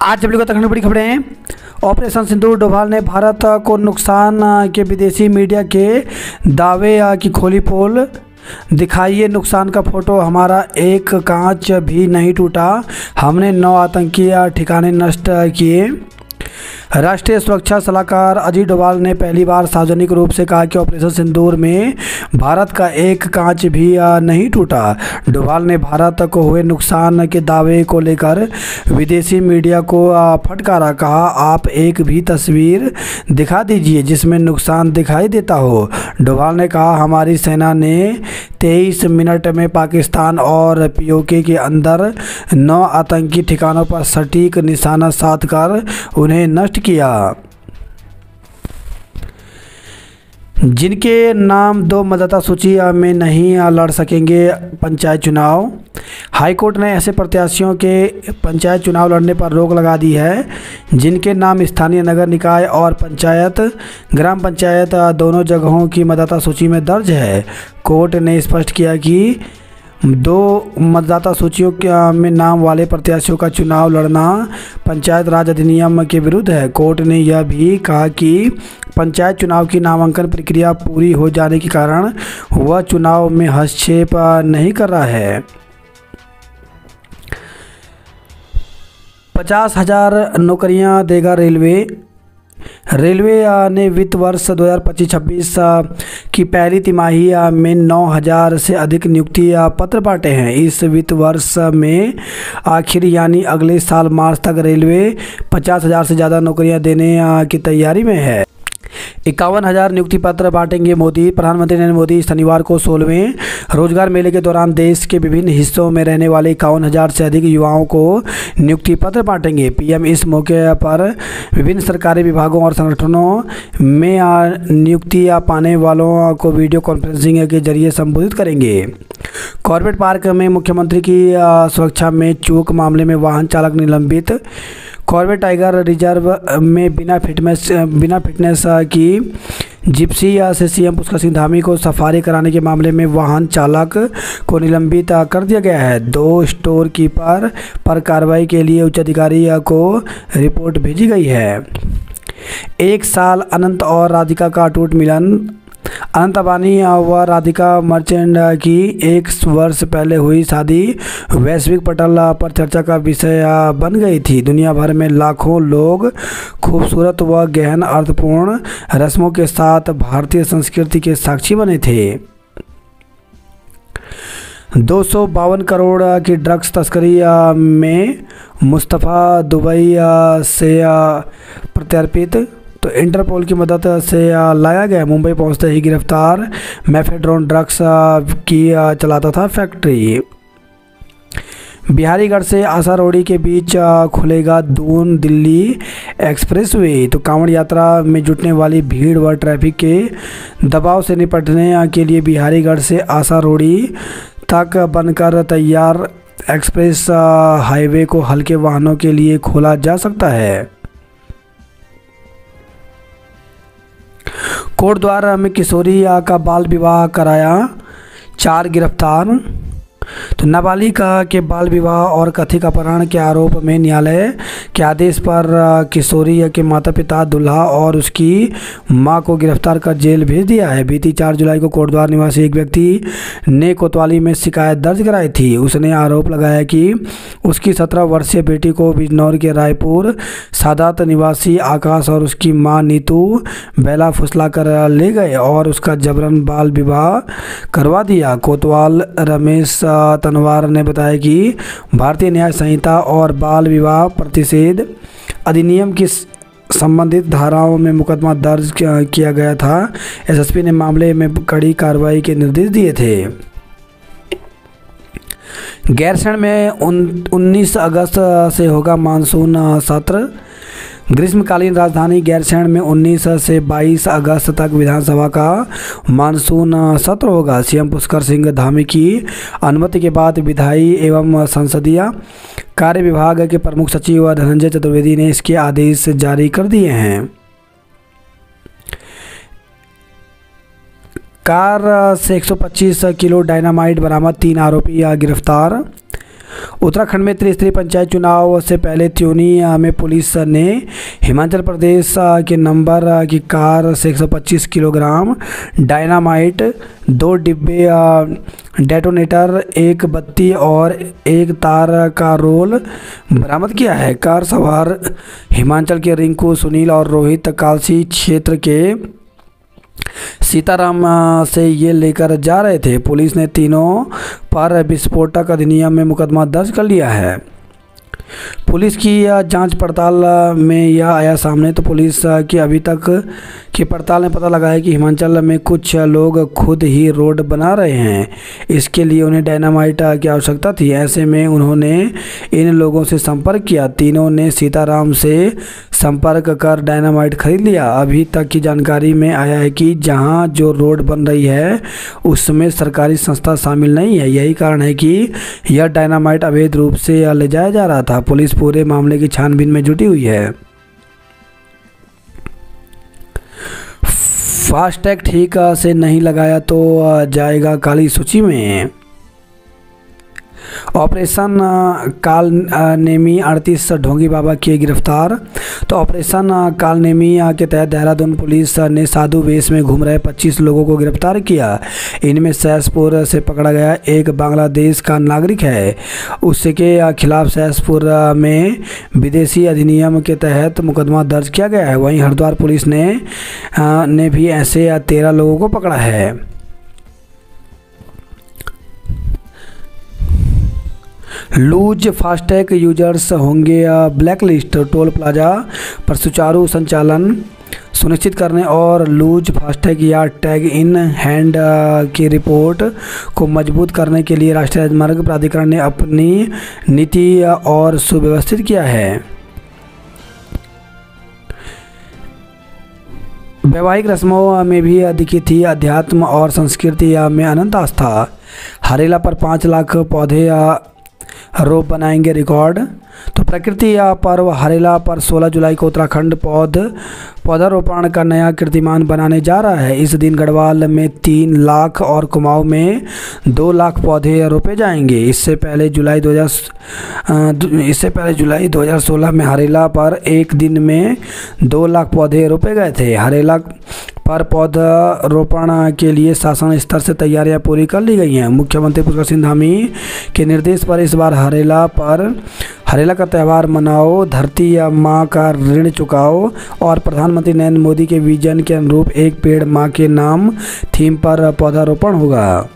आज जब तक बड़ी खबरें हैं। ऑपरेशन सिंदूर डोभाल ने भारत को नुकसान के विदेशी मीडिया के दावे की खोली पोल। दिखाइए नुकसान का फोटो, हमारा एक कांच भी नहीं टूटा, हमने 9 आतंकी ठिकाने नष्ट किए। राष्ट्रीय सुरक्षा सलाहकार अजीत डोभाल ने पहली बार सार्वजनिक रूप से कहा कि ऑपरेशन सिंदूर में भारत का एक कांच भी नहीं टूटा। डोभाल ने भारत को हुए नुकसान के दावे को लेकर विदेशी मीडिया को फटकारा। कहा, आप एक भी तस्वीर दिखा दीजिए जिसमें नुकसान दिखाई देता हो। डोभाल ने कहा, हमारी सेना ने 23 मिनट में पाकिस्तान और पीओके के अंदर 9 आतंकी ठिकानों पर सटीक निशाना साध कर उन्हें नष्ट किया। जिनके नाम 2 मतदाता सूची में नहीं लड़ सकेंगे पंचायत चुनाव। हाईकोर्ट ने ऐसे प्रत्याशियों के पंचायत चुनाव लड़ने पर रोक लगा दी है जिनके नाम स्थानीय नगर निकाय और पंचायत ग्राम पंचायत दोनों जगहों की मतदाता सूची में दर्ज है। कोर्ट ने स्पष्ट किया कि 2 मतदाता सूचियों में नाम वाले प्रत्याशियों का चुनाव लड़ना पंचायत राज अधिनियम के विरुद्ध है। कोर्ट ने यह भी कहा कि पंचायत चुनाव की नामांकन प्रक्रिया पूरी हो जाने के कारण वह चुनाव में हस्तक्षेप नहीं कर रहा है। 50,000 नौकरियां देगा रेलवे। रेलवे ने वित्त वर्ष 2025-26 की पहली तिमाही में 9,000 से अधिक नियुक्ति पत्र बांटे हैं। इस वित्त वर्ष में आखिर यानी अगले साल मार्च तक रेलवे 50,000 से ज़्यादा नौकरियां देने की तैयारी में है। 51,000 नियुक्ति पत्र बांटेंगे मोदी। प्रधानमंत्री नरेंद्र मोदी शनिवार को 16वें रोजगार मेले के दौरान देश के विभिन्न हिस्सों में रहने वाले 51,000 से अधिक युवाओं को नियुक्ति पत्र बांटेंगे। पीएम इस मौके पर विभिन्न सरकारी विभागों और संगठनों में नियुक्ति पाने वालों को वीडियो कॉन्फ्रेंसिंग के जरिए संबोधित करेंगे। कॉर्बेट पार्क में मुख्यमंत्री की सुरक्षा में चूक मामले में वाहन चालक निलंबित। कॉर्बेट टाइगर रिजर्व में बिना फिटनेस की जिप्सी से सीएम पुष्कर सिंह धामी को सफारी कराने के मामले में वाहन चालक को निलंबित कर दिया गया है। 2 स्टोर कीपर पर कार्रवाई के लिए उच्च अधिकारी को रिपोर्ट भेजी गई है। 1 साल अनंत और राधिका का अटूट मिलन। अनंत अंबानी व राधिका मर्चेंट की 1 वर्ष पहले हुई शादी वैश्विक पटल पर चर्चा का विषय बन गई थी। दुनिया भर में लाखों लोग खूबसूरत व गहन अर्थपूर्ण रस्मों के साथ भारतीय संस्कृति के साक्षी बने थे। 252 करोड़ की ड्रग्स तस्करी में मुस्तफ़ा दुबई से प्रत्यर्पित। तो इंटरपोल की मदद से लाया गया। मुंबई पहुंचते ही गिरफ्तार। मेफेड्रोन ड्रग्स की चलाता था फैक्ट्री। बिहारीगढ़ से आसारोड़ी के बीच खुलेगा दून दिल्ली एक्सप्रेसवे। तो कांवड़ यात्रा में जुटने वाली भीड़ व ट्रैफिक के दबाव से निपटने के लिए बिहारीगढ़ से आसारोड़ी तक बनकर तैयार एक्सप्रेस हाईवे को हल्के वाहनों के लिए खोला जा सकता है। कोटद्वार में किशोरी का बाल विवाह कराया, 4 गिरफ्तार। तो नाबालिग के बाल विवाह और कथित अपहरण के आरोप में न्यायालय के आदेश पर किशोरी के माता पिता, दूल्हा और उसकी मां को गिरफ्तार कर जेल भेज दिया है। बीती 4 जुलाई को कोटद्वार निवासी एक व्यक्ति ने कोतवाली में शिकायत दर्ज कराई थी। उसने आरोप लगाया कि उसकी 17 वर्षीय बेटी को बिजनौर के रायपुर सादात निवासी आकाश और उसकी मां नीतू बेला फुसला कर ले गए और उसका जबरन बाल विवाह करवा दिया। कोतवाल रमेश तनवार ने बताया कि भारतीय न्याय संहिता और बाल विवाह प्रतिषेध अधिनियम की संबंधित धाराओं में मुकदमा दर्ज किया गया था। एसएसपी ने मामले में कड़ी कार्रवाई के निर्देश दिए थे। गैरसैंण में 19 अगस्त से होगा मानसून सत्र। ग्रीष्मकालीन राजधानी गैरसैंण में 19 से 22 अगस्त तक विधानसभा का मानसून सत्र होगा। सीएम पुष्कर सिंह धामी की अनुमति के बाद विधायी एवं संसदीय कार्य विभाग के प्रमुख सचिव धनंजय चतुर्वेदी ने इसके आदेश जारी कर दिए हैं। कार से 125 किलो डायनामाइट बरामद, 3 आरोपी गिरफ्तार। उत्तराखंड में त्रिस्तरीय पंचायत चुनाव से पहले त्यूनी में पुलिस ने हिमाचल प्रदेश के नंबर की कार से 125 किलोग्राम डायनामाइट, 2 डिब्बे डेटोनेटर, एक बत्ती और एक तार का रोल बरामद किया है। कार सवार हिमाचल के रिंकू, सुनील और रोहित कालसी क्षेत्र के सीताराम से ये लेकर जा रहे थे। पुलिस ने तीनों पर विस्फोटक अधिनियम में मुकदमा दर्ज कर लिया है। पुलिस की जांच पड़ताल में यह आया सामने तो पुलिस की अभी तक की पड़ताल में पता लगा है कि हिमाचल में कुछ लोग खुद ही रोड बना रहे हैं। इसके लिए उन्हें डायनामाइट की आवश्यकता थी। ऐसे में उन्होंने इन लोगों से संपर्क किया। तीनों ने सीताराम से संपर्क कर डायनामाइट खरीद लिया। अभी तक की जानकारी में आया है कि जहां जो रोड बन रही है उसमें सरकारी संस्था शामिल नहीं है। यही कारण है कि यह डायनामाइट अवैध रूप से ले जाया जा रहा था। पुलिस पूरे मामले की छानबीन में जुटी हुई है। फास्टैग ठीक से नहीं लगाया तो जाएगा काली सूची में। ऑपरेशन कालनेमी 38 ढोंगी बाबा किए गिरफ्तार। तो ऑपरेशन कालनेमी के तहत देहरादून पुलिस ने साधु वेश में घूम रहे 25 लोगों को गिरफ्तार किया। इनमें सहसपुर से पकड़ा गया एक बांग्लादेश का नागरिक है। उसके खिलाफ सहसपुर में विदेशी अधिनियम के तहत मुकदमा दर्ज किया गया है। वहीं हरिद्वार पुलिस ने भी ऐसे 13 लोगों को पकड़ा है। लूज फास्टैग यूजर्स होंगे ब्लैकलिस्ट। टोल प्लाजा पर सुचारू संचालन सुनिश्चित करने और लूज फास्टैग या टैग इन हैंड की रिपोर्ट को मजबूत करने के लिए राष्ट्रीय राजमार्ग प्राधिकरण ने अपनी नीति और सुव्यवस्थित किया है। वैवाहिक रस्मों में भी दिखी थी अध्यात्म और संस्कृति में अनंत आस्था। हरेला पर 5 लाख पौधे रोप बनाएंगे रिकॉर्ड। तो प्रकृति पर्व हरेला पर 16 जुलाई को उत्तराखंड पौधारोपण का नया कीर्तिमान बनाने जा रहा है। इस दिन गढ़वाल में 3 लाख और कुमाऊं में 2 लाख पौधे रोपे जाएंगे। इससे पहले जुलाई 2016 में हरेला पर एक दिन में 2 लाख पौधे रोपे गए थे। हरेला पर पौधारोपण के लिए शासन स्तर से तैयारियां पूरी कर ली गई हैं। मुख्यमंत्री पुष्कर सिंह धामी के निर्देश पर इस बार हरेला का त्यौहार मनाओ, धरती या माँ का ऋण चुकाओ और प्रधानमंत्री नरेंद्र मोदी के विजन के अनुरूप एक पेड़ माँ के नाम थीम पर पौधारोपण होगा।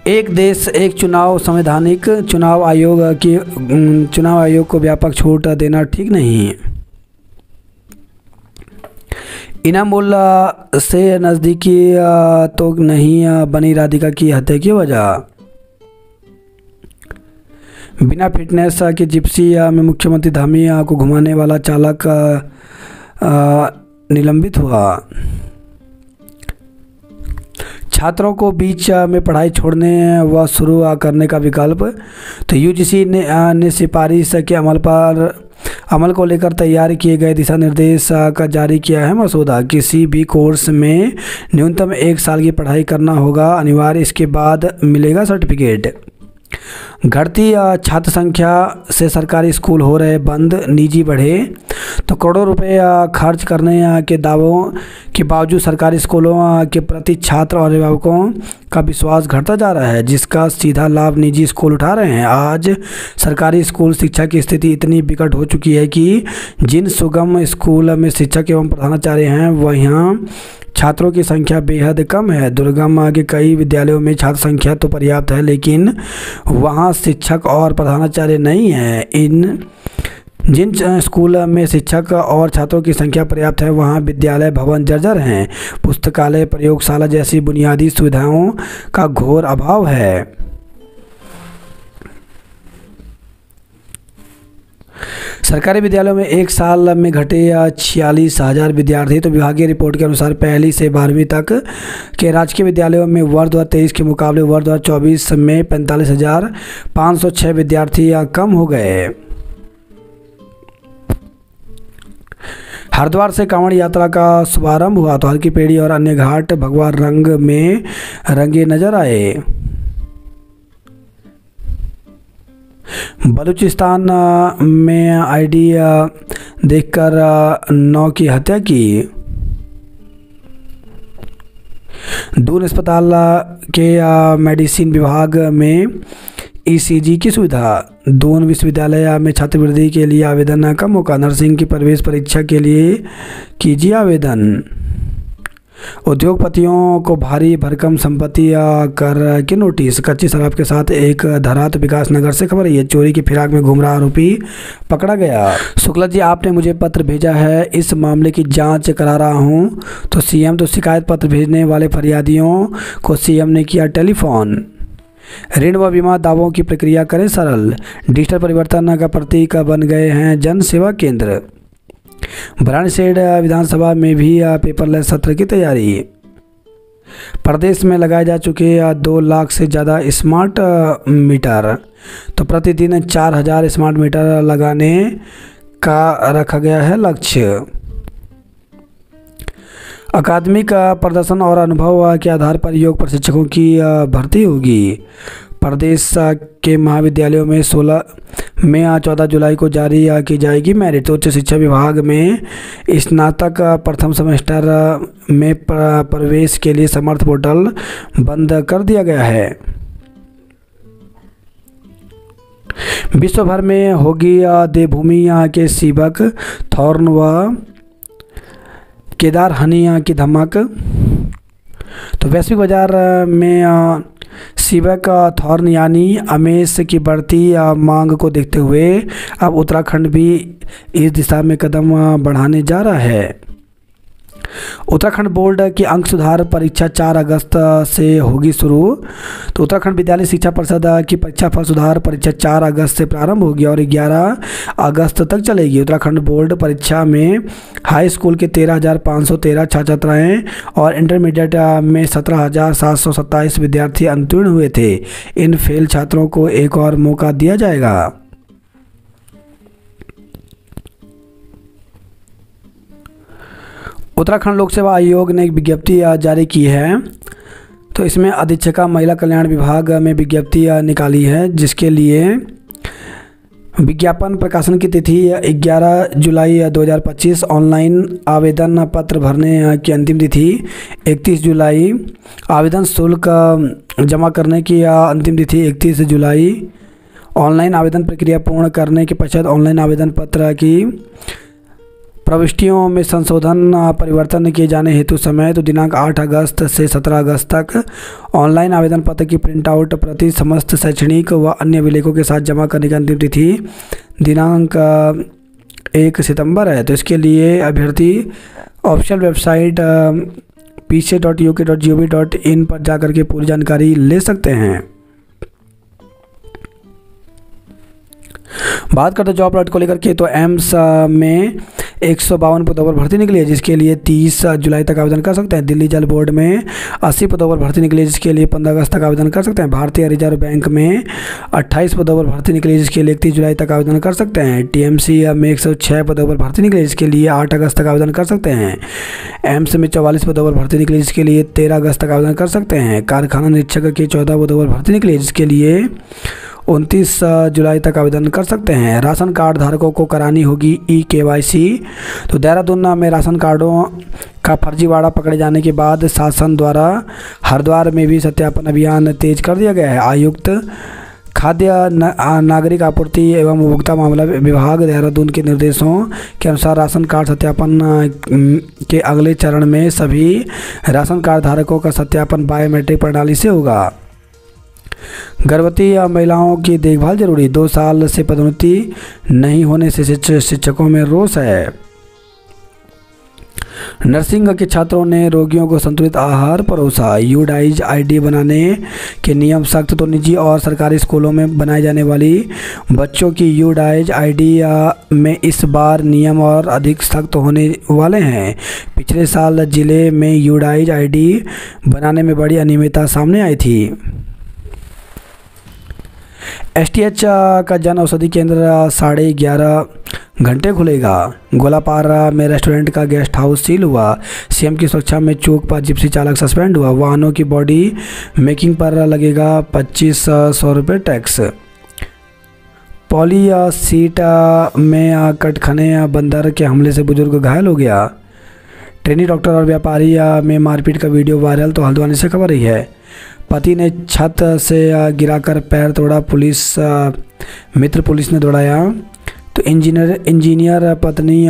एक देश एक चुनाव संवैधानिक चुनाव आयोग को व्यापक छूट देना ठीक नहीं। इनामुल से नज़दीकी तो नहीं बनी राधिका की हत्या की वजह। बिना फिटनेस के जिप्सी में मुख्यमंत्री धामी को घुमाने वाला चालक निलंबित हुआ। छात्रों को बीच में पढ़ाई छोड़ने व शुरू करने का विकल्प। तो यूजीसी ने सिफारिश के अमल को लेकर तैयार किए गए दिशा निर्देश का जारी किया है मसौदा। किसी भी कोर्स में न्यूनतम 1 साल की पढ़ाई करना होगा अनिवार्य। इसके बाद मिलेगा सर्टिफिकेट। घटती छात्र संख्या से सरकारी स्कूल हो रहे बंद, निजी बढ़े। तो करोड़ों रुपए खर्च करने के दावों के बावजूद सरकारी स्कूलों के प्रति छात्र और अभिभावकों का विश्वास घटता जा रहा है, जिसका सीधा लाभ निजी स्कूल उठा रहे हैं। आज सरकारी स्कूल शिक्षा की स्थिति इतनी विकट हो चुकी है कि जिन सुगम स्कूल में शिक्षक एवं प्रधानाचार्य हैं वहाँ छात्रों की संख्या बेहद कम है। दुर्गम के कई विद्यालयों में छात्र संख्या तो पर्याप्त है, लेकिन वहाँ शिक्षक और प्रधानाचार्य नहीं है। जिन स्कूल में शिक्षक और छात्रों की संख्या पर्याप्त है वहाँ विद्यालय भवन जर्जर हैं। पुस्तकालय, प्रयोगशाला जैसी बुनियादी सुविधाओं का घोर अभाव है। सरकारी विद्यालयों में एक साल में घटे 46,000 विद्यार्थी। तो विभागीय रिपोर्ट के अनुसार पहली से 12वीं तक के राजकीय विद्यालयों में वर्ष 2023 के मुकाबले वर्ष 2024 में 45,506 विद्यार्थी कम हो गए। हरिद्वार से कांवड़ यात्रा का शुभारंभ हुआ। तो हर की पेड़ी और अन्य घाट भगवा रंग में रंगे नजर आए। बलूचिस्तान में आईडी देखकर 9 की हत्या की। दून अस्पताल के मेडिसिन विभाग में ईसीजी की सुविधा। दून विश्वविद्यालय में छात्रवृत्ति के लिए आवेदन का मौका। नर्सिंग की प्रवेश परीक्षा के लिए कीजिए आवेदन। उद्योगपतियों को भारी भरकम संपत्ति कर के नोटिस। कच्ची शराब के साथ एक धरात। विकास नगर से खबर है, चोरी की फिराक में घूम रहा आरोपी पकड़ा गया। शुक्ला जी, आपने मुझे पत्र भेजा है, इस मामले की जांच करा रहा हूं। तो सीएम तो शिकायत पत्र भेजने वाले फरियादियों को सीएम ने किया टेलीफोन। ऋण व बीमा दावों की प्रक्रिया करें सरल। डिजिटल परिवर्तन का प्रतीक बन गए हैं जन सेवा केंद्र। भराड़ीसेठ विधानसभा में भी पेपरलेस सत्र की तैयारी। प्रदेश में लगाए जा चुके 2 लाख से ज़्यादा स्मार्ट मीटर। तो प्रतिदिन 4000 स्मार्ट मीटर लगाने का रखा गया है लक्ष्य। अकादमिक प्रदर्शन और अनुभव के आधार पर योग प्रशिक्षकों की भर्ती होगी। प्रदेश के महाविद्यालयों में 14 जुलाई को जारी की जाएगी मेरिट। उच्च शिक्षा विभाग में स्नातक प्रथम सेमेस्टर में प्रवेश के लिए समर्थ पोर्टल बंद कर दिया गया है। विश्व भर में होगी देवभूमि के शिवक थॉर्न व केदार हनी की धमक। तो वैश्विक बाजार में शिवक थॉर्न यानी अमेस की बढ़ती मांग को देखते हुए अब उत्तराखंड भी इस दिशा में कदम बढ़ाने जा रहा है। उत्तराखंड बोर्ड की अंक सुधार परीक्षा 4 अगस्त से होगी शुरू। तो उत्तराखंड विद्यालय शिक्षा परिषद की परीक्षा फल सुधार परीक्षा 4 अगस्त से प्रारंभ होगी और 11 अगस्त तक चलेगी। उत्तराखंड बोर्ड परीक्षा में हाई स्कूल के 13,513 छात्र छात्राएँ और इंटरमीडिएट में 17,727 विद्यार्थी उत्तीर्ण हुए थे। इन फेल छात्रों को एक और मौका दिया जाएगा। उत्तराखंड लोक सेवा आयोग ने एक विज्ञप्ति जारी की है। तो इसमें अधीक्षका महिला कल्याण विभाग में विज्ञप्ति निकाली है, जिसके लिए विज्ञापन प्रकाशन की तिथि 11 जुलाई 2025। ऑनलाइन आवेदन पत्र भरने की अंतिम तिथि 31 जुलाई। आवेदन शुल्क जमा करने की अंतिम तिथि 31 जुलाई। ऑनलाइन आवेदन प्रक्रिया पूर्ण करने के पश्चात ऑनलाइन आवेदन पत्र की प्रविष्टियों में संशोधन परिवर्तन किए जाने हेतु समय तो दिनांक 8 अगस्त से 17 अगस्त तक। ऑनलाइन आवेदन पत्र की प्रिंट आउट प्रति समस्त शैक्षणिक व अन्य अभिलेखों के साथ जमा करने की अंतिम तिथि दिनांक 1 सितंबर है। तो इसके लिए अभ्यर्थी ऑफिशियल वेबसाइट pc.uk.gov.in पर जाकर के पूरी जानकारी ले सकते हैं। बात करते जॉब अलर्ट को लेकर के, तो एम्स में 152 पदों पर भर्ती निकली है, जिसके लिए 30 जुलाई तक आवेदन कर सकते हैं। दिल्ली जल बोर्ड में 80 पदों पर भर्ती निकली है, जिसके लिए 15 अगस्त तक आवेदन कर सकते हैं। भारतीय रिजर्व बैंक में 28 पदों पर भर्ती निकली है, जिसके लिए 31 जुलाई तक आवेदन कर सकते हैं। टीएमसी में 106 पदों पर भर्ती निकली है, जिसके लिए 8 अगस्त तक आवेदन कर सकते हैं। एम्स में 44 पदों पर भर्ती निकली, जिसके लिए 13 अगस्त तक आवेदन कर सकते हैं। कारखाना निरीक्षक के 14 पदों पर भर्ती निकली है, जिसके लिए 29 जुलाई तक आवेदन कर सकते हैं। राशन कार्ड धारकों को करानी होगी eKYC। तो देहरादून में राशन कार्डों का फर्जीवाड़ा पकड़े जाने के बाद शासन द्वारा हरिद्वार में भी सत्यापन अभियान तेज कर दिया गया है। आयुक्त खाद्य नागरिक आपूर्ति एवं उपभोक्ता मामला विभाग देहरादून के निर्देशों के अनुसार राशन कार्ड सत्यापन के अगले चरण में सभी राशन कार्ड धारकों का सत्यापन बायोमेट्रिक प्रणाली से होगा। गर्भवती महिलाओं की देखभाल जरूरी। 2 साल से पदोन्नति नहीं होने से शिक्षकों में रोष है। नर्सिंग के छात्रों ने रोगियों को संतुलित आहार परोसा। यूडाइज आईडी बनाने के नियम सख्त। तो निजी और सरकारी स्कूलों में बनाई जाने वाली बच्चों की यूडाइज आईडी में इस बार नियम और अधिक सख्त होने वाले हैं। पिछले साल जिले में यूडाइज आईडी बनाने में बड़ी अनियमितता सामने आई थी। STH का जन औषधि केंद्र 11:30 घंटे खुलेगा। गोलापारा में रेस्टोरेंट का गेस्ट हाउस सील हुआ। सीएम की सुरक्षा में चौक पर जिप्सी चालक सस्पेंड हुआ। वाहनों की बॉडी मेकिंग पर लगेगा 2500 रुपये टैक्स। पौली सीट में कटखने बंदर के हमले से बुजुर्ग घायल हो गया। ट्रेनी डॉक्टर और व्यापारी में मारपीट का वीडियो वायरल, तो हल्द्वानी से खबर रही है। पति ने छत से गिराकर पैर तोड़ा, मित्र पुलिस ने दौड़ाया। तो इंजीनियर पत्नी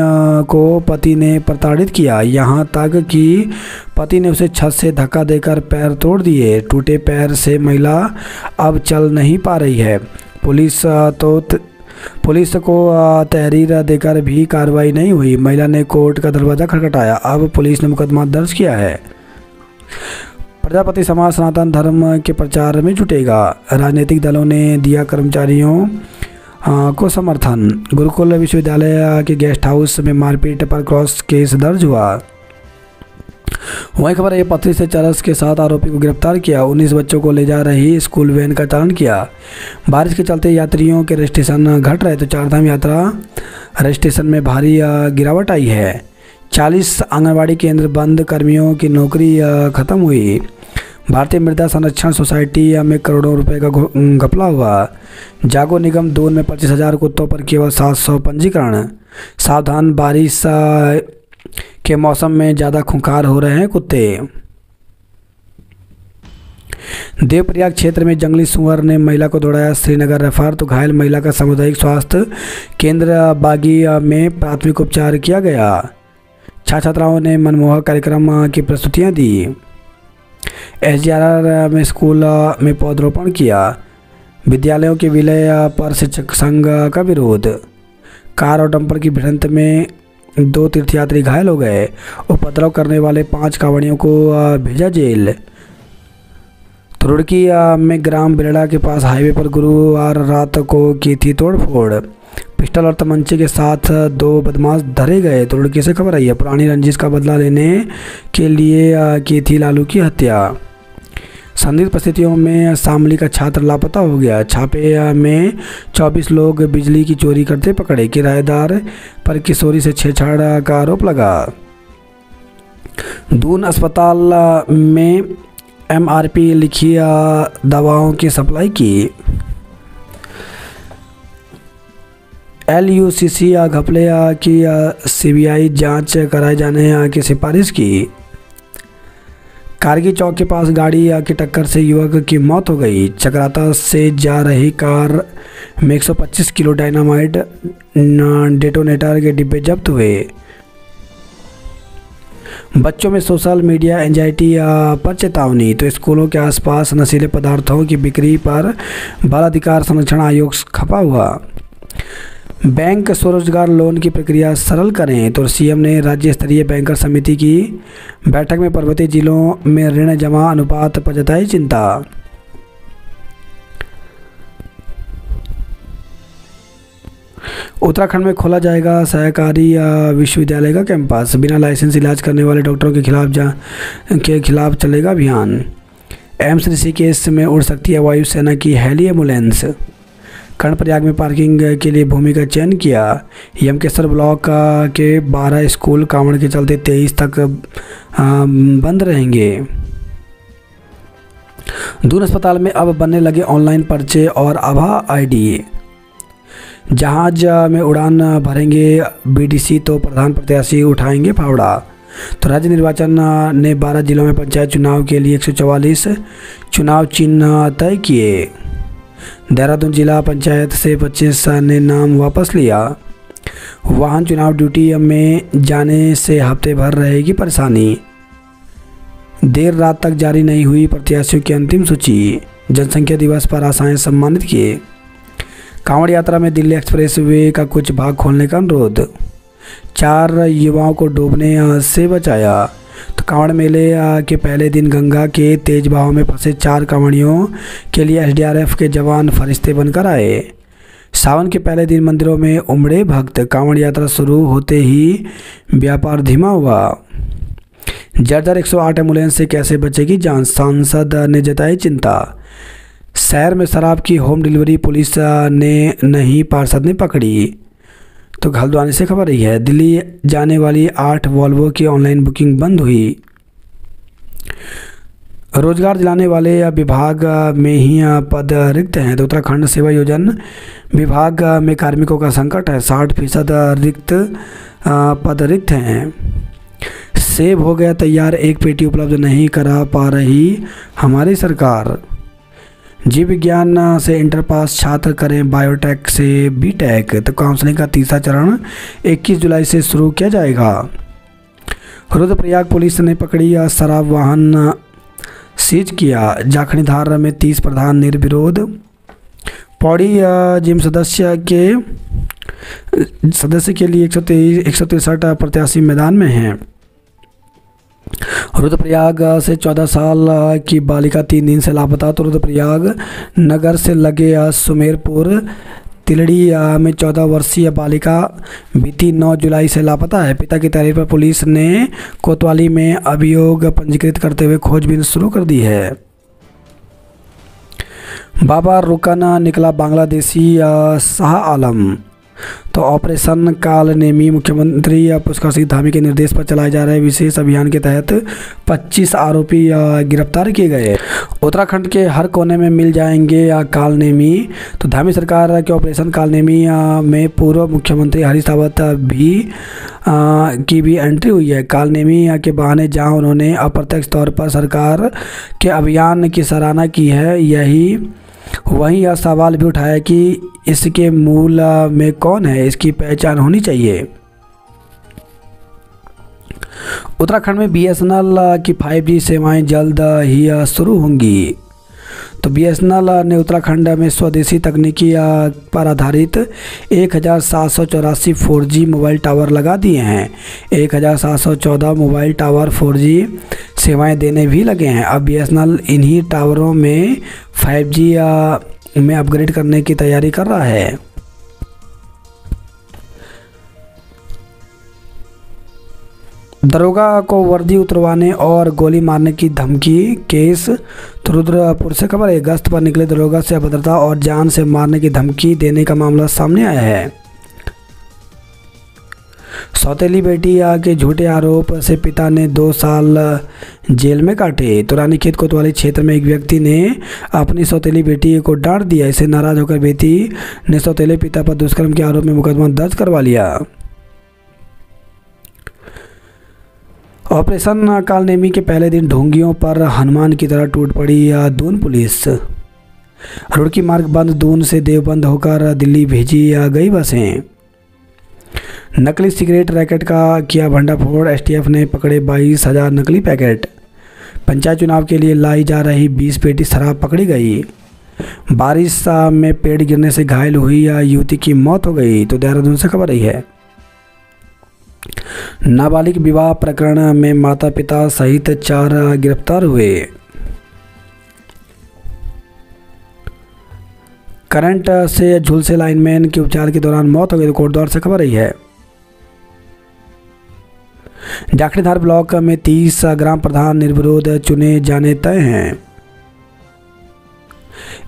को पति ने प्रताड़ित किया, यहाँ तक कि पति ने उसे छत से धक्का देकर पैर तोड़ दिए। टूटे पैर से महिला अब चल नहीं पा रही है। पुलिस को तहरीर देकर भी कार्रवाई नहीं हुई। महिला ने कोर्ट का दरवाज़ा खटखटाया। अब पुलिस ने मुकदमा दर्ज किया है। प्रजापति समाज सनातन धर्म के प्रचार में जुटेगा। राजनीतिक दलों ने दिया कर्मचारियों को समर्थन। गुरुकुल विश्वविद्यालय के गेस्ट हाउस में मारपीट पर क्रॉस केस दर्ज हुआ। वही खबर है, पथरी से चरस के साथ आरोपी को गिरफ्तार किया। 19 बच्चों को ले जा रही स्कूल वैन का चालान किया। बारिश के चलते यात्रियों के रजिस्ट्रेशन घट रहे, तो चारधाम यात्रा रजिस्ट्रेशन में भारी गिरावट आई है। 40 आंगनबाड़ी केंद्र बंद, कर्मियों की नौकरी खत्म हुई। भारतीय मृदा संरक्षण सोसाइटी में करोड़ों रुपए का घपला हुआ। जागो निगम दून में 25,000 कुत्तों पर केवल 700 पंजीकरण। सावधान, बारिश के मौसम में ज़्यादा खुंखार हो रहे हैं कुत्ते। देवप्रयाग क्षेत्र में जंगली सुअर ने महिला को दौड़ाया, श्रीनगर रेफर। तो घायल महिला का सामुदायिक स्वास्थ्य केंद्र बागी में प्राथमिक उपचार किया गया। छात्राओं ने मनमोहक कार्यक्रम की प्रस्तुतियां दी। SGRR में स्कूल में पौधरोपण किया। विद्यालयों के विलय पर शिक्षक संघ का विरोध। कार और डंपर की भिड़ंत में 2 तीर्थयात्री घायल हो गए। उपद्रव करने वाले 5 कांवड़ियों को भेजा जेल। तो रुड़की में ग्राम बिरड़ा के पास हाईवे पर गुरुवार रात को की थी तोड़फोड़। पिस्टल और तमंचे के साथ 2 बदमाश धरे गए। तो रुड़की से खबर आई है। पुरानी रंजिश का बदला लेने के लिए की थी लालू की हत्या। संदिग्ध परिस्थितियों में शामली का छात्र लापता हो गया। छापे में 24 लोग बिजली की चोरी करते पकड़े। किराएदार पर किशोरी से छेड़छाड़ का आरोप लगा। दून अस्पताल में MRP लिखी दवाओं की सप्लाई की। LUCC घपले की CBI जांच कराए जाने की सिफारिश की। कारगी चौक के पास गाड़ी की टक्कर से युवक की मौत हो गई। चक्राता से जा रही कार में 125 किलो डायनामाइट डेटोनेटर के डिब्बे जब्त हुए। बच्चों में सोशल मीडिया एंजाइटी पर चेतावनी। तो स्कूलों के आसपास नशीले पदार्थों की बिक्री पर बाल अधिकार संरक्षण आयोग खपा हुआ। बैंक स्वरोजगार लोन की प्रक्रिया सरल करें। तो CM ने राज्य स्तरीय बैंकर समिति की बैठक में पर्वतीय जिलों में ऋण जमा अनुपात पर जताई चिंता। उत्तराखंड में खोला जाएगा सहकारी विश्वविद्यालय का कैंपस। बिना लाइसेंस इलाज करने वाले डॉक्टरों के खिलाफ चलेगा अभियान। एम्स ऋषिकेश में उड़ सकती है वायुसेना की हेली एम्बुलेंस। कर्णप्रयाग में पार्किंग के लिए भूमि का चयन किया। यमकेश्वर ब्लॉक के 12 स्कूल कांवड़ के चलते 23 तक बंद रहेंगे। दून अस्पताल में अब बनने लगे ऑनलाइन पर्चे और आभा ID। जहाज में उड़ान भरेंगे BDC, तो प्रधान प्रत्याशी उठाएंगे फावड़ा। तो राज्य निर्वाचन ने 12 जिलों में पंचायत चुनाव के लिए 144 चुनाव चिन्ह तय किए। देहरादून जिला पंचायत से 25 ने नाम वापस लिया। वाहन चुनाव ड्यूटी में जाने से हफ्ते भर रहेगी परेशानी। देर रात तक जारी नहीं हुई प्रत्याशियों की अंतिम सूची। जनसंख्या दिवस पर आशाएं सम्मानित किए। कांवड़ यात्रा में दिल्ली एक्सप्रेस वे का कुछ भाग खोलने का अनुरोध। 4 युवाओं को डूबने से बचाया। तो कांवड़ मेले के पहले दिन गंगा के तेज बहाव में फंसे 4 कांवड़ियों के लिए SDRF के जवान फरिश्ते बनकर आए। सावन के पहले दिन मंदिरों में उमड़े भक्त। कांवड़ यात्रा शुरू होते ही व्यापार धीमा हुआ। जर्जर 108 एम्बुलेंस से कैसे बचेगी जान, सांसद ने जताई चिंता। शहर में शराब की होम डिलीवरी पुलिस ने नहीं, पार्षद ने पकड़ी। तो हल्द्वानी से खबर रही है। दिल्ली जाने वाली 8 वॉल्वो की ऑनलाइन बुकिंग बंद हुई। रोजगार दिलाने वाले विभाग में ही पद रिक्त हैं। तो उत्तराखंड सेवा योजन विभाग में कार्मिकों का संकट है, 60% रिक्त पद रिक्त हैं। सेब हो गया तैयार, एक पेटी उपलब्ध नहीं करा पा रही हमारी सरकार। जीव विज्ञान से इंटर पास छात्र करें बायोटेक से बीटेक। तो काउंसलिंग का तीसरा चरण 21 जुलाई से शुरू किया जाएगा। रुद्रप्रयाग पुलिस ने पकड़ी शराब वाहन सीज किया। जाखणीधार में 30 प्रधान निर्विरोध। पौड़ी जिम सदस्य के लिए 163 प्रत्याशी मैदान में हैं। रुद्रप्रयाग से 14 साल की बालिका 3 दिन से लापता। तो रुद्रप्रयाग नगर से लगे सुमेरपुर तिलड़ी में 14 वर्षीय बालिका बीती 9 जुलाई से लापता है। पिता की तहरीर पर पुलिस ने कोतवाली में अभियोग पंजीकृत करते हुए खोजबीन शुरू कर दी है। बाबा रुकना निकला बांग्लादेशी शाह आलम। तो ऑपरेशन कालनेमी मुख्यमंत्री पुष्कर सिंह धामी के निर्देश पर चलाए जा रहे विशेष अभियान के तहत 25 आरोपी गिरफ्तार किए गए। उत्तराखंड के हर कोने में मिल जाएंगे कालनेमी। तो धामी सरकार के ऑपरेशन कालनेमी में पूर्व मुख्यमंत्री हरीश रावत की भी एंट्री हुई है। कालनेमी के बहाने जहां उन्होंने अप्रत्यक्ष तौर पर सरकार के अभियान की सराहना की है, वहीं यह सवाल भी उठाया कि इसके मूल में कौन है, इसकी पहचान होनी चाहिए। उत्तराखंड में BSNL की 5G सेवाएं जल्द ही शुरू होंगी। तो BSNL ने उत्तराखंड में स्वदेशी तकनीकी पर आधारित 1784 4G मोबाइल टावर लगा दिए हैं। 1714 मोबाइल टावर 4G सेवाएं देने भी लगे हैं। अब BSNL इन्हीं टावरों में 5G में अपग्रेड करने की तैयारी कर रहा है। दरोगा को वर्दी उतरवाने और गोली मारने की धमकी केस। तो रुद्रपुर से खबर है, गश्त पर निकले दरोगा से अभद्रता और जान से मारने की धमकी देने का मामला सामने आया है। सौतेली बेटी के झूठे आरोप से पिता ने 2 साल जेल में काटे। तो रानीखेत कोतवाली क्षेत्र में एक व्यक्ति ने अपनी सौतेली बेटी को डांट दिया। इससे नाराज होकर बेटी ने सौतेले पिता पर दुष्कर्म के आरोप में मुकदमा दर्ज करवा लिया। ऑपरेशन कालनेमी के पहले दिन ढोंगियों पर हनुमान की तरह टूट पड़ी दून पुलिस। रुड़की मार्ग बंद, दून से देवबंद होकर दिल्ली भेजी गई बसें। नकली सिगरेट रैकेट का किया भंडाफोड़। STF ने पकड़े 22,000 नकली पैकेट। पंचायत चुनाव के लिए लाई जा रही 20 पेटी शराब पकड़ी गई। बारिश में पेड़ गिरने से घायल हुई युवती की मौत हो गई। तो देहरादून से खबर आई है। नाबालिग विवाह प्रकरण में माता पिता सहित 4 गिरफ्तार हुए। करंट से झुलसे लाइनमैन के उपचार के दौरान मौत हो गई। तो कोटद्वार से खबर आई है। जाखणीधार ब्लॉक में 30 ग्राम प्रधान निर्विरोध चुने जाने तय हैं।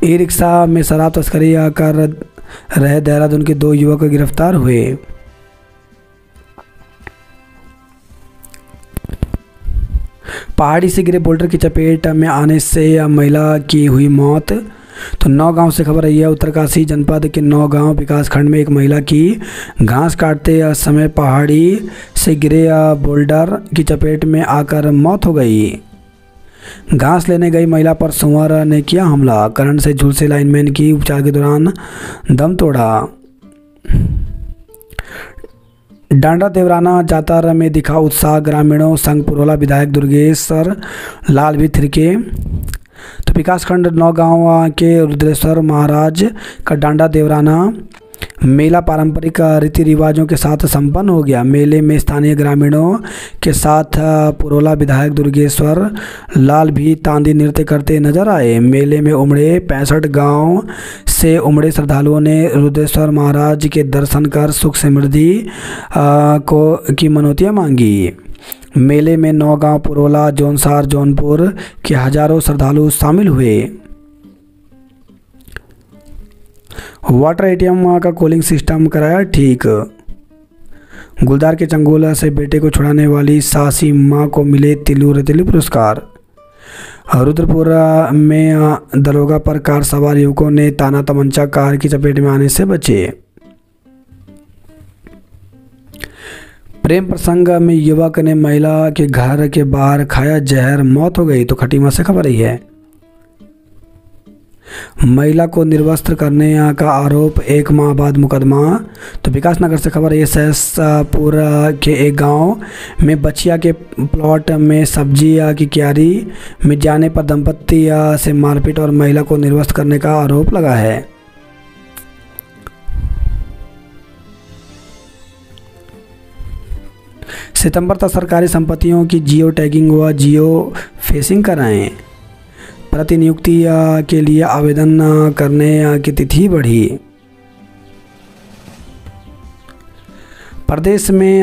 ई-रिक्शा में शराब तस्करी कर रहे देहरादून के 2 युवक गिरफ्तार हुए। पहाड़ी से गिरे बोल्डर की चपेट में आने से महिला की हुई मौत। तो नौगांव से खबर आई है। उत्तरकाशी जनपद के नौगांव विकासखंड में एक महिला की घास काटते समय पहाड़ी से गिरे बोल्डर की चपेट में आकर मौत हो गई। घास लेने गई महिला पर सुअर ने किया हमला। करंट से झुलसे लाइनमैन की उपचार के दौरान दम तोड़ा। डांडा देवराना जातर में दिखा उत्साह। ग्रामीणों संग पुरोला विधायक दुर्गेश्वर लाल भी थिरके। तो विकासखंड नौगांव के रुद्रेश्वर महाराज का डांडा देवराना मेला पारंपरिक रीति रिवाजों के साथ संपन्न हो गया। मेले में स्थानीय ग्रामीणों के साथ पुरोला विधायक दुर्गेश्वर लाल भी तांदी नृत्य करते नजर आए। मेले में उमड़े 65 गांव से उमड़े श्रद्धालुओं ने रुद्रेश्वर महाराज के दर्शन कर सुख समृद्धि की मनौतियाँ मांगी। मेले में नौगांव, पुरोला, जौनसार, जौनपुर के हजारों श्रद्धालु शामिल हुए। वाटर ATM का कूलिंग सिस्टम कराया ठीक। गुलदार के चंगोला से बेटे को छुड़ाने वाली सासी मां को मिले तिलू रतेली पुरस्कार। रुद्रपुर में दरोगा पर कार सवार युवकों ने ताना तमंचा, कार की चपेट में आने से बचे। प्रेम प्रसंग में युवक ने महिला के घर के बाहर खाया जहर, मौत हो गई। तो खटीमा से खबर आई है। महिला को निर्वस्त्र करने का आरोप, 1 माह बाद मुकदमा। तो विकासनगर से खबर है। सहसपुर के एक गांव में बचिया के प्लॉट में सब्जी की क्यारी में जाने पर दंपत्ति से मारपीट और महिला को निर्वस्त्र करने का आरोप लगा है। सितंबर तक सरकारी संपत्तियों की जियो टैगिंग व जियो फेंसिंग कराएं। प्रतिनियुक्ति के लिए आवेदन करने की तिथि बढ़ी। प्रदेश में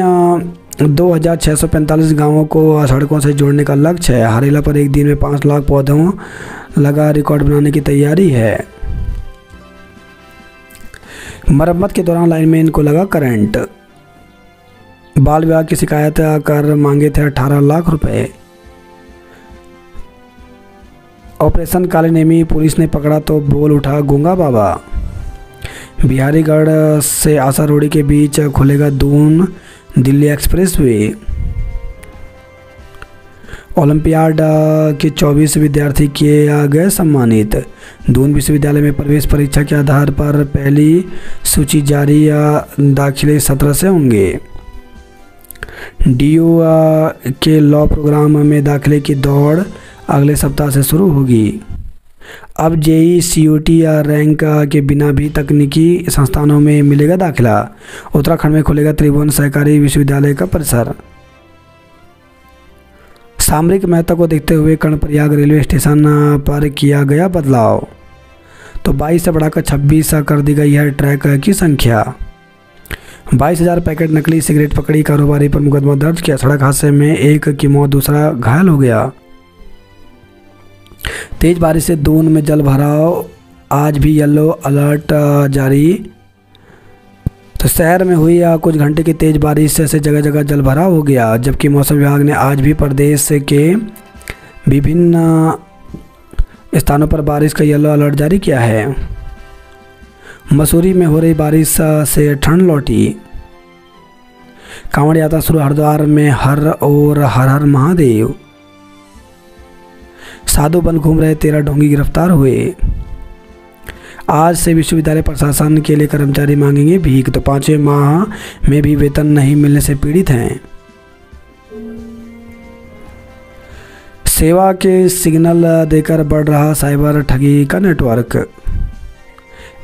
2645 गांवों को सड़कों से जोड़ने का लक्ष्य है। हरेला पर एक दिन में 5 लाख पौधों लगा रिकॉर्ड बनाने की तैयारी है। मरम्मत के दौरान लाइनमैन को लगा करंट। बाल विवाह की शिकायत कर मांगे थे 18 लाख रुपए। ऑपरेशन काले नेमी पुलिस ने पकड़ा तो बोल उठा गूंगा बाबा। बिहारीगढ़ से आसारोड़ी के बीच खुलेगा दून दिल्ली एक्सप्रेसवे। ओलंपियाड के 24 विद्यार्थी किए गए सम्मानित। दून विश्वविद्यालय में प्रवेश परीक्षा के आधार पर पहली सूची जारी, दाखिले 17 से होंगे। डीयू के लॉ प्रोग्राम में दाखिले की दौड़ अगले सप्ताह से शुरू होगी। अब जेई सीयूटी रैंक के बिना भी तकनीकी संस्थानों में मिलेगा दाखिला। उत्तराखंड में खुलेगा त्रिभुवन सहकारी विश्वविद्यालय का परिसर। सामरिक महत्व को देखते हुए कर्णप्रयाग रेलवे स्टेशन पर किया गया बदलाव। तो 22 से बढ़ाकर 26 कर दी गई है ट्रैक की संख्या। 22,000 पैकेट नकली सिगरेट पकड़ी कारोबारी पर मुकदमा दर्ज किया। सड़क हादसे में एक की मौत, दूसरा घायल हो गया। तेज बारिश से दून में जल भराव, आज भी येलो अलर्ट जारी। तो शहर में हुई कुछ घंटे की तेज बारिश से जगह जगह जल भराव हो गया, जबकि मौसम विभाग ने आज भी प्रदेश के विभिन्न स्थानों पर बारिश का येलो अलर्ट जारी किया है। मसूरी में हो रही बारिश से ठंड लौटी। कांवड़ यात्रा शुरू, हरिद्वार में हर और हर हर महादेव। साधु बन घूम रहे 13 ढोंगी गिरफ्तार हुए। आज से विश्वविद्यालय प्रशासन के लिए कर्मचारी मांगेंगे भीख। तो 5वें माह में भी वेतन नहीं मिलने से पीड़ित हैं। सेवा के सिग्नल देकर बढ़ रहा साइबर ठगी का नेटवर्क।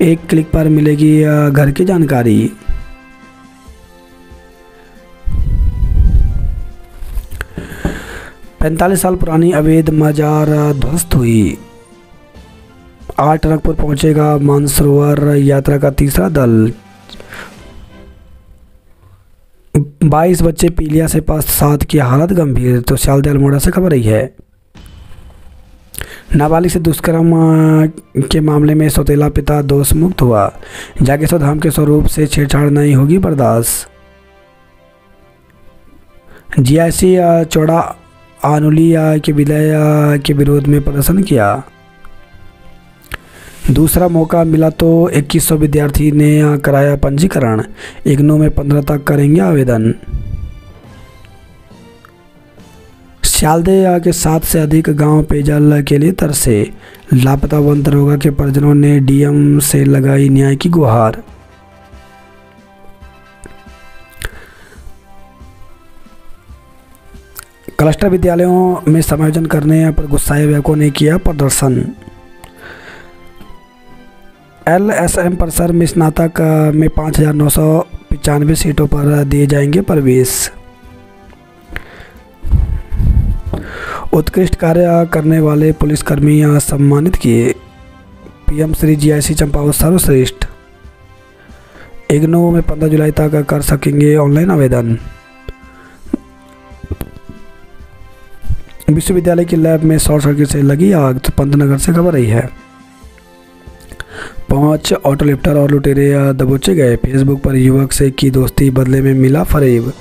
एक क्लिक पर मिलेगी घर की जानकारी। पैंतालीस साल पुरानी अवैध मजार ध्वस्त हुई। 8 टनकपुर पहुंचेगा मानसरोवर यात्रा का तीसरा दल। 22 बच्चे पीलिया से पास 7 की हालत गंभीर। तो सियालदह अल्मोड़ा से खबर आई है। नाबालिग से दुष्कर्म के मामले में सौतेला पिता दोष मुक्त हुआ। जागेश्वर धाम के स्वरूप से छेड़छाड़ नहीं होगी बर्दाश्त। जीआईसी चौड़ा आनुलिया के विलय के विरोध में प्रदर्शन किया। दूसरा मौका मिला तो 2100 विद्यार्थी ने कराया पंजीकरण। इग्नू में 15 तक करेंगे आवेदन। सियालदह के 7 से अधिक गांव पेयजल के लिए तरसे। लापता वन दरोगा के परिजनों ने डीएम से लगाई न्याय की गुहार। क्लस्टर विद्यालयों में समायोजन करने पर गुस्साए युवकों ने किया प्रदर्शन। एलएसएम परिसर में स्नातक में 5,995 सीटों पर दिए जाएंगे प्रवेश। उत्कृष्ट कार्य करने वाले पुलिसकर्मी सम्मानित किए। पीएम श्री जीआईसी चंपावत सर्वश्रेष्ठ। इग्नू में 15 जुलाई तक कर सकेंगे ऑनलाइन आवेदन। विश्वविद्यालय की लैब में शॉर्ट सर्किट से लगी आग। तो पंतनगर से खबर आई है। 5 ऑटो लिफ्टर और लुटेरे दबोचे गए। फेसबुक पर युवक से की दोस्ती, बदले में मिला फरेब।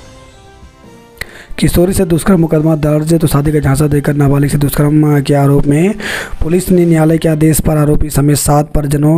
किशोरी से दुष्कर्म मुकदमा दर्ज। तो शादी का झांसा देकर नाबालिग से दुष्कर्म के आरोप में पुलिस ने न्यायालय के आदेश पर आरोपी समेत 7 परिजनों